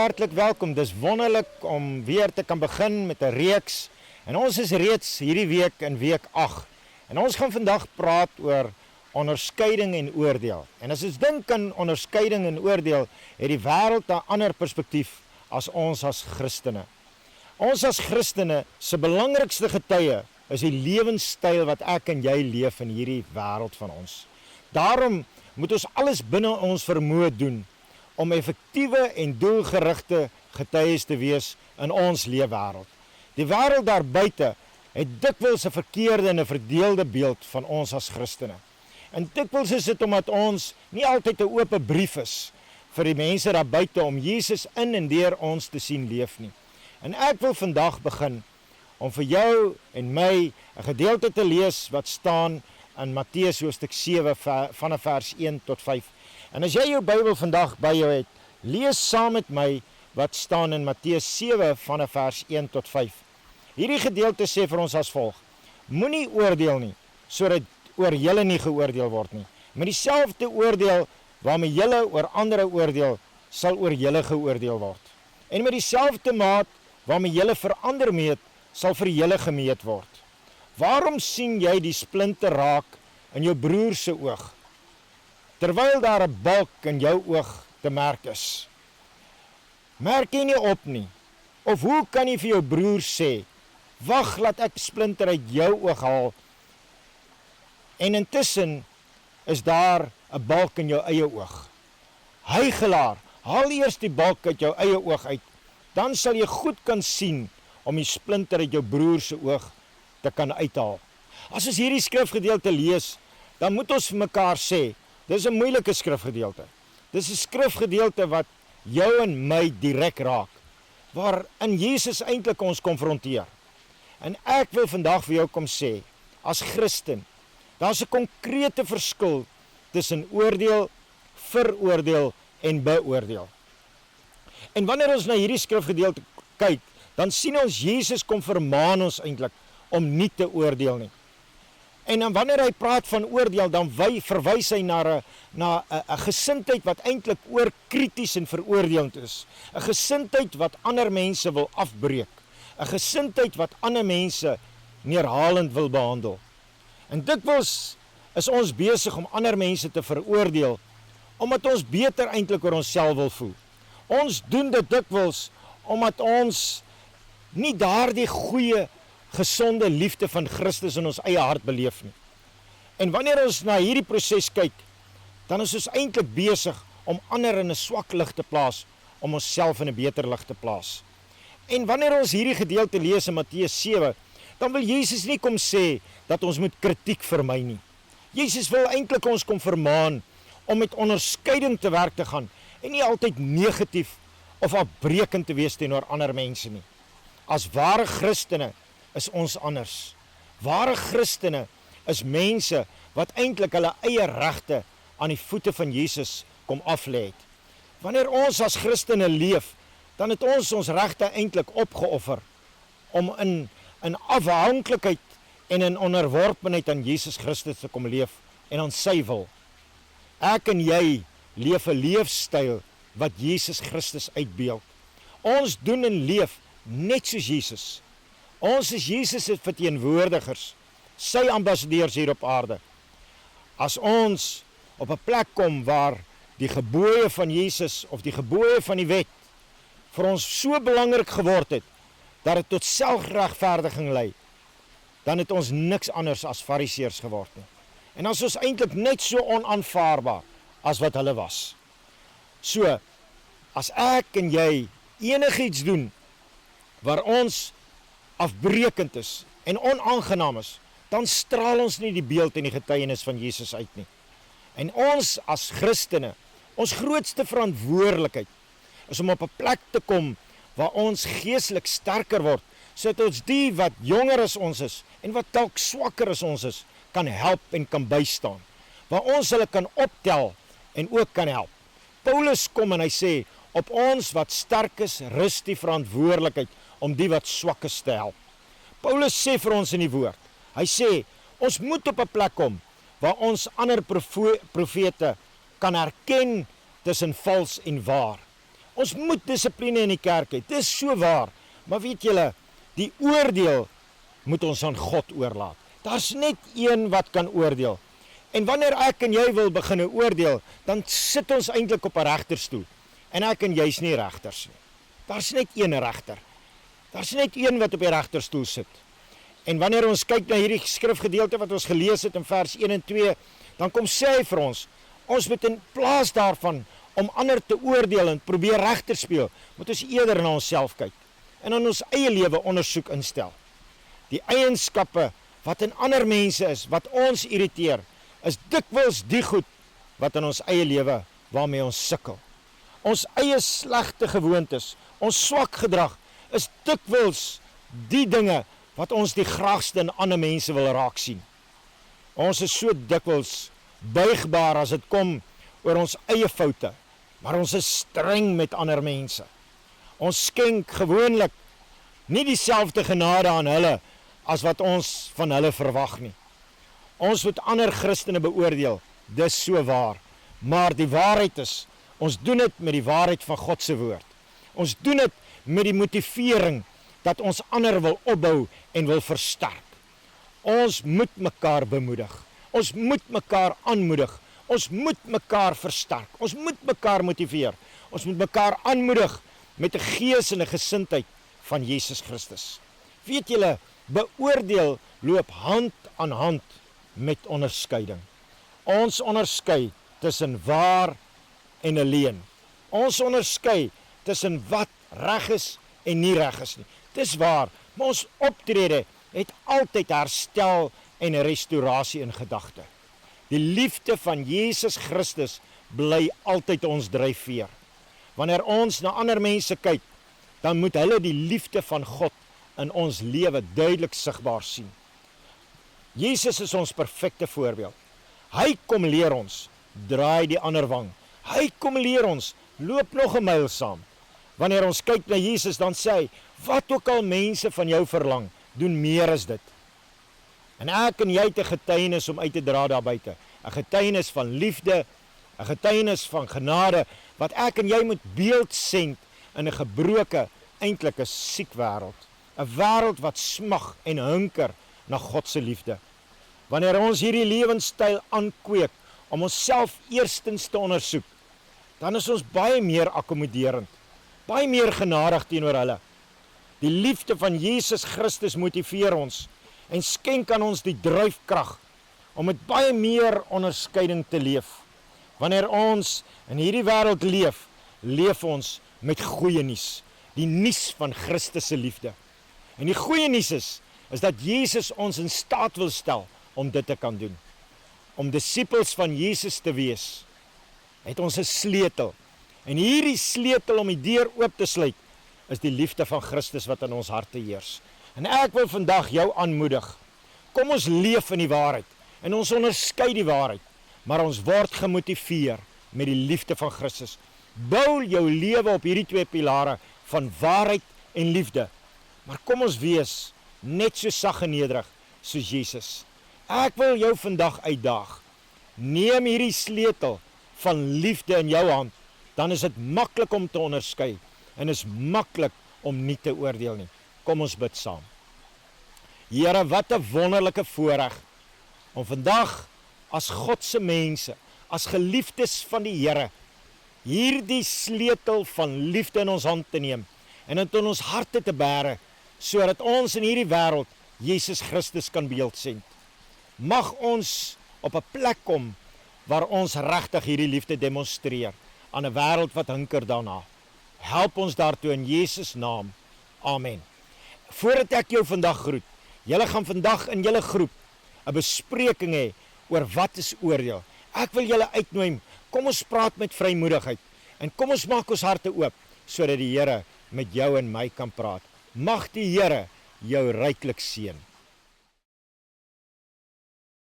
hartlik welkom. Dis wonderlik om weer te kan begin met 'n reeks. En ons is reeds hierdie week in week 8. En ons gaan vandag praat oor onderskeiding en oordeel. En as ons dink aan onderskeiding en oordeel, het die wêreld 'n ander perspektief as ons as Christene. Ons as Christene se belangrikste getuie is die lewenstyl wat ek en jy leef in hierdie wêreld van ons. Daarom moet ons alles binne ons vermoë doen om effektiewe en doelgerigte getuies te wees in ons leefwêreld. Die wêreld daar buite het dikwels 'n verkeerde en 'n verdeelde beeld van ons as Christene. En dikwels is dit omdat ons nie altyd 'n oop brief is vir die mense daar buite om Jesus in en deur ons te sien leef nie. En ek wil vandag begin om vir jou en my 'n gedeelte te lees wat staan in Matteus hoofstuk 7 vanaf vers 1 tot 5. En as jy jou Bybel vandag by jou het, lees saam met my wat staan in Matteus 7 vanaf vers 1 tot 5. Hierdie gedeelte sê vir ons as volg: Moenie oordeel nie, sodat oor julle nie geoordeel word nie. Met dieselfde oordeel waarmee julle oor ander oordeel, sal oor julle geoordeel word. En met dieselfde maat waarmee julle vir ander meet, sal vir julle gemeet word. Waarom sien jy die splinter raak in jou broer se oog, terwyl daar 'n balk in jou oog te merk is? Merk jy nie op nie? Of hoe kan jy vir jou broer sê, wag, laat ek splinter uit jou oog haal, en intussen is daar 'n balk in jou eie oog? Huigelaar, haal eers die balk uit jou eie oog uit, dan sal jy goed kan sien om die splinter uit jou broer se oog te kan uithaal. As ons hierdie skrifgedeelte lees, dan moet ons vir mekaar sê, dis 'n moeilike skrifgedeelte. Dis 'n skrifgedeelte wat jou en my direk raak, waarin Jesus eintlik ons konfronteer. En ek wil vandag vir jou kom sê, as Christen, daar's 'n konkrete verskil tussen oordeel, veroordeel en beoordeel. En wanneer ons na hierdie skrifgedeelte kyk, dan sien ons Jesus kom vermaan ons eintlik om nie te oordeel nie. En dan wanneer hy praat van oordeel, dan verwys hy na 'n gesindheid wat eintlik oorkrities en veroordelend is. 'n Gesindheid wat ander mense wil afbreek. 'n Gesindheid wat ander mense neerhalend wil behandel. En dikwels is ons besig om ander mense te veroordeel, omdat ons beter eintlik oor onsself wil voel. Ons doen dit dikwels omdat ons nie daardie goeie, gesonde liefde van Christus in ons eie hart beleef nie. En wanneer ons na hierdie proses kyk, dan is ons eintlik besig om ander in 'n swak lig te plaas, om onsself in 'n beter lig te plaas. En wanneer ons hierdie gedeelte lees in Matteus 7, dan wil Jesus nie kom sê dat ons moet kritiek vermy nie. Jesus wil eintlik ons kom vermaan om met onderskeiding te werk te gaan en nie altyd negatief of afbreekend te wees teenoor ander mense nie. As ware Christene is ons anders. Ware Christene is mense wat eintlik hulle eie regte aan die voete van Jesus kom aflê het. Wanneer ons as Christene leef, dan het ons regte eintlik opgeoffer om in afhanklikheid en in onderworpenheid aan Jesus Christus te kom leef en aan sy wil. Ek en jy leef 'n leefstyl wat Jesus Christus uitbeeld. Ons doen en leef net soos Jesus. Ons is Jesus se verteenwoordigers, sy ambassadeurs hier op aarde. As ons op 'n plek kom waar die gebooie van Jesus of die gebooie van die wet vir ons so belangrik geword het, dat dit tot selfregverdiging lei, dan het ons niks anders as fariseërs geword nie. En as ons eintlik net so onaanvaarbaar as wat hulle was. So, as ek en jy enigiets doen waar ons afbreekend is en onaangenaam is, dan straal ons nie die beeld en die getuienis van Jesus uit nie. En ons as Christene, ons grootste verantwoordelikheid is om op 'n plek te kom waar ons geestelik sterker word, sodat ons die wat jonger as ons is en wat dalk swakker as ons is, kan help en kan bystaan. Waar ons hulle kan optel en ook kan help. Paulus kom en hy sê, op ons wat sterk is, rus die verantwoordelikheid om die wat swak is te help. Paulus sê vir ons in die woord, hy sê, ons moet op 'n plek kom waar ons ander profete kan herken tussen vals en waar. Ons moet dissipline in die kerk hê. Dis so waar. Maar weet julle, die oordeel moet ons aan God oorlaat. Daar's net een wat kan oordeel. En wanneer ek en jy wil begin oordeel, dan sit ons eintlik op 'n regterstoel. En ek en jy's nie regters nie. Daar's net een regter. Daar's net een wat op die regterstoel sit. En wanneer ons kyk na hierdie skrifgedeelte wat ons gelees het in vers 1 en 2, dan kom sê hy vir ons moet in plaas daarvan om ander te oordeel en probeer reg te speel, moet ons eerder na onsself kyk en in ons eie lewe ondersoek instel. Die eienskappe wat in ander mense is, wat ons irriteer, is dikwels die goed wat in ons eie lewe waarmee ons sukkel. Ons eie slegte gewoontes, ons swak gedrag, is dikwels die dinge wat ons die graagste in ander mense wil raak sien. Ons is so dikwels buigbaar as dit kom oor ons eie foute, maar ons is streng met ander mense. Ons skenk gewoonlik nie dieselfde genade aan hulle as wat ons van hulle verwag nie. Ons moet ander Christene beoordeel, dis so waar. Maar die waarheid is, ons doen dit met die waarheid van God se woord. Ons doen dit met die motivering dat ons ander wil opbou en wil versterk. Ons moet mekaar bemoedig. Ons moet mekaar aanmoedig. Ons moet mekaar versterk. Ons moet mekaar motiveer. Ons moet mekaar aanmoedig met 'n gees en 'n gesindheid van Jesus Christus. Weet julle, beoordeel loop hand aan hand met onderskeiding. Ons onderskei tussen waar en 'n leuen. Ons onderskei tussen wat reg is en nie reg is nie. Dis waar, maar ons optrede het altyd herstel en 'n restaurasie in gedagte. Die liefde van Jesus Christus bly altyd ons dryfveer. Wanneer ons na ander mense kyk, dan moet hulle die liefde van God in ons lewe duidelik sigbaar sien. Jesus is ons perfekte voorbeeld. Hy kom leer ons, draai die ander wang. Hy kom leer ons, loop nog 'n myl saam. Wanneer ons kyk na Jesus, dan sê hy, wat ook al mense van jou verlang, doen meer as dit. En ek en jy het 'n getuienis om uit te dra daar buite. 'n Getuienis van liefde, 'n getuienis van genade, wat ek en jy moet beeld send in 'n gebroke, eintlik 'n siek wêreld. 'n Wêreld wat smag en hunker na God se liefde. Wanneer ons hierdie lewenstyl aankweek om onsself eerstens te ondersoek, dan is ons baie meer akkommoderend, baie meer genadig teenoor hulle. Die liefde van Jesus Christus motiveer ons en skenk aan ons die dryfkrag om met baie meer onderskeiding te leef. Wanneer ons in hierdie wêreld leef, leef ons met goeie nuus, die nuus van Christus se liefde. En die goeie nuus is dat Jesus ons in staat wil stel om dit te kan doen. Om disippels van Jesus te wees, het ons 'n sleutel. En hierdie sleutel om die deur oop te sluit, is die liefde van Christus wat in ons harte heers. En ek wil vandag jou aanmoedig, kom ons leef in die waarheid, en ons onderskei die waarheid, maar ons word gemotiveer met die liefde van Christus. Bou jou lewe op hierdie twee pilare van waarheid en liefde, maar kom ons wees net so sag en nederig soos Jesus. Ek wil jou vandag uitdaag, neem hierdie sleutel van liefde in jou hand, dan is dit maklik om te onderskei, en is maklik om nie te oordeel nie. Kom ons bid saam. Here, wat 'n wonderlike voorreg om vandag as God se mense, as geliefdes van die Here, hierdie sleutel van liefde in ons hand te neem en dit in ons harte te bære, sodat ons in hierdie wêreld Jesus Christus kan beeldsend. Mag ons op 'n plek kom waar ons regtig hierdie liefde demonstreer aan 'n wêreld wat hunker daarna. Help ons daartoe in Jesus naam. Amen. Voordat ek jou vandag groet, julle gaan vandag in julle groep 'n bespreking hê oor wat is oordeel. Ek wil julle uitnooi, kom ons praat met vrymoedigheid en kom ons maak ons harte oop sodat die Here met jou en my kan praat. Mag die Here jou ryklik seën.